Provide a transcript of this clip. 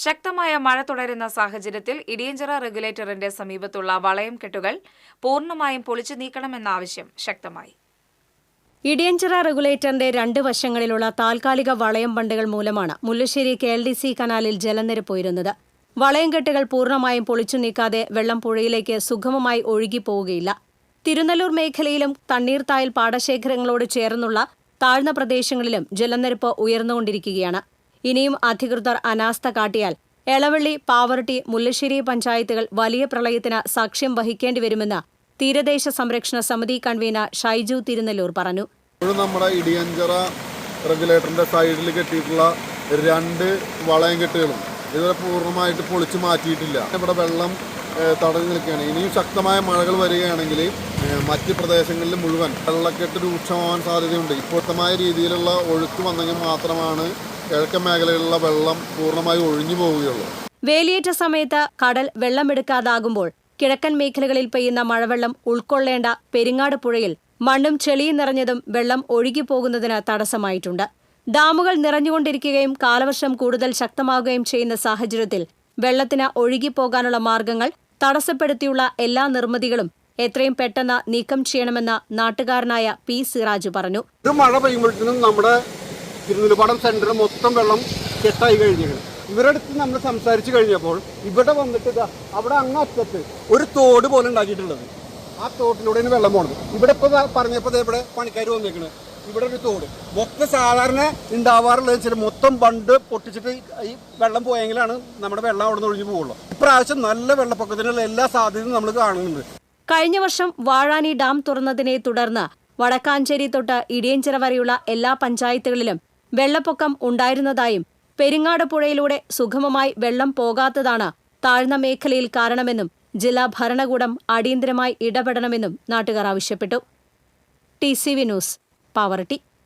ശക്തമായ മഴ തുടരുന്ന സാഹചര്യത്തിൽ ഇടിയഞ്ചിറ റെഗുലേറ്ററിന്റെ സമീപത്തുള്ള വളയം കെട്ടുകൾ പൂർണ്ണമായും പൊളിച്ചു നീക്കണമെന്ന ആവശ്യം ശക്തമായി. ഇടിയഞ്ചിറ റെഗുലേറ്ററിന്റെ 2 വശങ്ങളിലുള്ള താൽക്കാലിക വളയം ബണ്ടുകൾ മൂലമാണ് മുല്ലശ്ശേരി KLDC കനാലിൽ ജലനിരപ്പ് ഉയരുന്നത്. വളയം കെട്ടുകൾ പൂർണ്ണമായും പൊളിച്ചു നീക്കാതെ വെള്ളം പുഴയിലേക്ക് സുഗമമായി ഒഴുകിപ്പോവുകയില്ല. തിരുനെല്ലൂർ മേഖലയിലും തണ്ണീർത്തായൽ പാടശേഖരങ്ങളോട് ചേർന്നുള്ള താഴ്ന്ന പ്രദേശങ്ങളിലും ജലനിരപ്പ് ഉയർന്നുകൊണ്ടിരിക്കുകയാണ്. ഇനിയും അധികൃതർ അനാസ്ഥ കാട്ടിയാൽ എളവള്ളി, പാവറട്ടി, മുല്ലശ്ശേരി പഞ്ചായത്തുകൾ വലിയ പ്രളയത്തിന് സാക്ഷ്യം വഹിക്കേണ്ടിവരുമെന്ന് തീരദേശ സംരക്ഷണ സമിതി കൺവീനർ ഷൈജു തിരുനെല്ലൂർ പറഞ്ഞു. നമ്മുടെ ഇടിയഞ്ചിറ റെഗുലേറ്ററിന്റെ സൈഡിൽ കെട്ടിയിട്ടുള്ള 2 വളയം കെട്ടുകളും ഇതുവരെ പൂർണ്ണമായിട്ട് പൊളിച്ചു മാറ്റിയിട്ടില്ല. ഇവിടെ വെള്ളം തടഞ്ഞു നിൽക്കുകയാണ്. ഇനിയും ശക്തമായ മഴകൾ വരികയാണെങ്കിൽ മറ്റ് പ്രദേശങ്ങളിൽ മുഴുവൻ വെള്ളക്കെട്ട് രൂക്ഷമാവാൻ സാധ്യതയുണ്ട്. ഇപ്പോഴത്തമായ രീതിയിലുള്ള ഒഴുക്ക് വന്നെങ്കിൽ മാത്രമാണ് കിഴക്കൻ മേഖലയിലുള്ള വെള്ളം പൂർണ്ണമായി ഒഴിഞ്ഞു പോവുകയുള്ളൂ. വേലിയേറ്റ സമയത്ത് കടൽ വെള്ളമെടുക്കാതാകുമ്പോൾ കിഴക്കൻ മേഖലകളിൽ പെയ്യുന്ന മഴവെള്ളം ഉൾക്കൊള്ളേണ്ട പെരിങ്ങാട് പുഴയിൽ മണ്ണും ചെളിയും നിറഞ്ഞതും വെള്ളം ഒഴുകിപ്പോകുന്നതിന് തടസ്സമായിട്ടുണ്ട്. ഡാമുകൾ നിറഞ്ഞുകൊണ്ടിരിക്കുകയും കാലവർഷം കൂടുതൽ ശക്തമാവുകയും ചെയ്യുന്ന സാഹചര്യത്തിൽ വെള്ളത്തിന് ഒഴുകിപ്പോകാനുള്ള മാർഗങ്ങൾ തടസ്സപ്പെടുത്തിയുള്ള എല്ലാ നിർമ്മിതികളും എത്രയും പെട്ടെന്ന് നീക്കം ചെയ്യണമെന്ന് നാട്ടുകാരനായ P. സിറാജ് പറഞ്ഞു. മഴ പെയ്യുമ്പോഴത്തേനും നമ്മുടെ തിരുനെല്ലിപ്പാടം സെന്റർ മൊത്തം വെള്ളം കെട്ടായി കഴിഞ്ഞിരിക്കണം. ഇവരുടെ അടുത്ത് നമ്മൾ സംസാരിച്ചു കഴിഞ്ഞപ്പോൾ ഇവിടെ വന്നിട്ട് അവിടെ അങ്ങ് അറ്റത്ത് ഒരു തോട് പോലെ ഉണ്ടാക്കിയിട്ടുള്ളത്. ആ തോട്ടിലൂടെയാണ് വെള്ളം പോകുന്നത്. ഇവിടെ ഇപ്പോൾ പറഞ്ഞപ്പോൾ ഇവിടെ പണിക്കാർ വന്നേക്കണ്. ഇവിടെ ഒരു തോട് മൊത്തം സാധാരണ ഉണ്ടാവാറുള്ളത് വെച്ചാൽ മൊത്തം ബണ്ട് പൊട്ടിച്ചിട്ട് ഈ വെള്ളം പോയെങ്കിലാണ് നമ്മുടെ വെള്ളം അവിടെ നിന്ന് ഒഴിഞ്ഞു പോകുള്ളൂ. ഇപ്രാവശ്യം നല്ല വെള്ളപ്പൊക്കത്തിനുള്ള എല്ലാ സാധ്യതയും നമ്മൾ കാണുന്നുണ്ട്. കഴിഞ്ഞ വർഷം വാഴാനി ഡാം തുറന്നതിനെ തുടർന്ന് വടക്കാഞ്ചേരി തൊട്ട് ഇടിയഞ്ചിറ വരെയുള്ള എല്ലാ പഞ്ചായത്തുകളിലും വെള്ളപ്പൊക്കം ഉണ്ടായിരുന്നതായും പെരിങ്ങാട് പുഴയിലൂടെ സുഗമമായി വെള്ളം പോകാത്തതാണ് താഴ്ന്ന മേഖലയിൽ കാരണമെന്നും ജില്ലാ ഭരണകൂടം അടിയന്തരമായി ഇടപെടണമെന്നും നാട്ടുകാർ ആവശ്യപ്പെട്ടു. TCV news, Pavaratti.